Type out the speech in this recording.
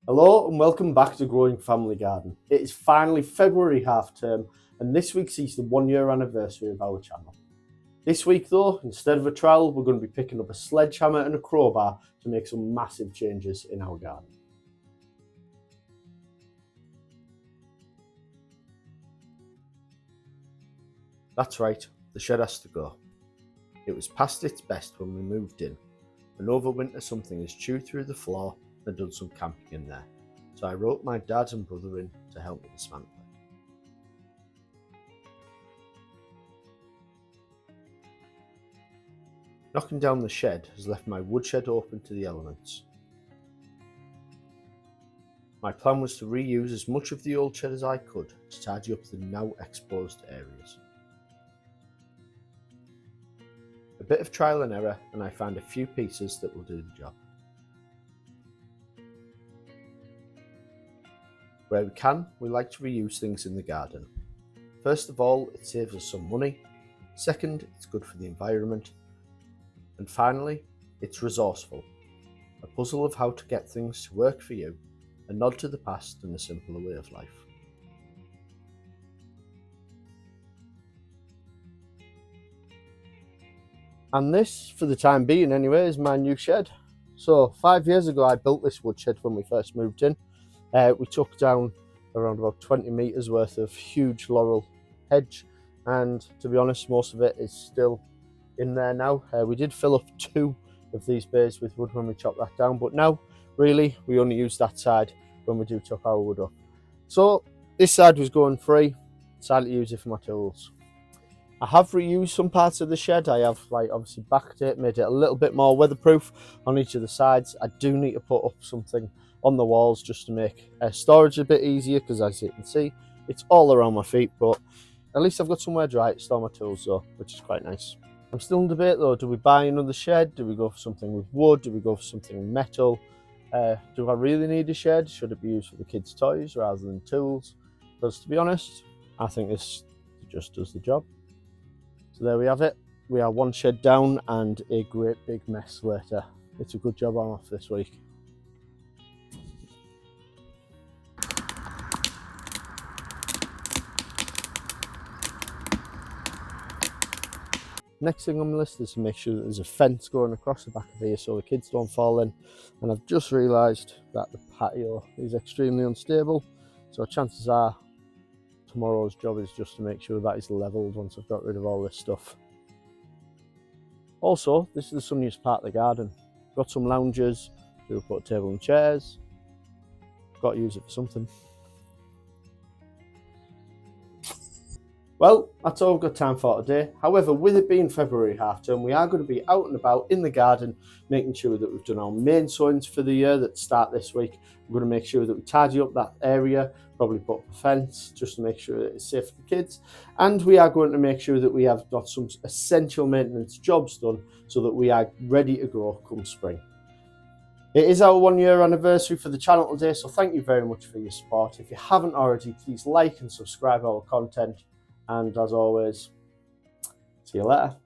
Hello and welcome back to Growing Family Garden. It is finally February half term and this week sees the 1 year anniversary of our channel. This week though, instead of a trowel, we're going to be picking up a sledgehammer and a crowbar to make some massive changes in our garden. That's right, the shed has to go. It was past its best when we moved in, and over winter something has chewed through the floor and done some camping in there, so I wrote my dad and brother in to help me dismantle it. Knocking down the shed has left my woodshed open to the elements. My plan was to reuse as much of the old shed as I could to tidy up the now exposed areas. A bit of trial and error and I found a few pieces that will do the job. Where we can, we like to reuse things in the garden. First of all, it saves us some money. Second, it's good for the environment. And finally, it's resourceful. A puzzle of how to get things to work for you, a nod to the past and a simpler way of life. And this, for the time being anyway, is my new shed. So 5 years ago I built this woodshed when we first moved in. We took down around about 20 metres worth of huge laurel hedge, and to be honest most of it is still in there now. We did fill up 2 of these bays with wood when we chopped that down, but now really we only use that side when we do chop our wood up. So this side was going free, decided to use it for my tools. I have reused some parts of the shed. I have obviously backed it, made it a little bit more weatherproof on each of the sides. I do need to put up something on the walls just to make storage a bit easier, because as you can see it's all around my feet, but at least I've got somewhere dry to store my tools though, which is quite nice. I'm still in debate though, do we buy another shed? Do we go for something with wood? Do we go for something metal? Do I really need a shed? Should it be used for the kids' toys rather than tools? Because to be honest, I think this just does the job. So there we have it. We are 1 shed down and a great big mess later. It's a good job I'm off this week. Next thing on the list is to make sure that there's a fence going across the back of here so the kids don't fall in. And I've just realised that the patio is extremely unstable, so chances are tomorrow's job is just to make sure that is levelled once I've got rid of all this stuff. Also, this is the sunniest part of the garden. Got some loungers, we'll put a table and chairs. Got to use it for something. Well, that's all we've got time for today. However, with it being February half term, we are going to be out and about in the garden, making sure that we've done our main sowings for the year that start this week. We're going to make sure that we tidy up that area, probably put up a fence just to make sure that it's safe for the kids. And we are going to make sure that we have got some essential maintenance jobs done so that we are ready to grow come spring. It is our 1 year anniversary for the channel today, so thank you very much for your support. If you haven't already, please like and subscribe our content. And as always, see you later.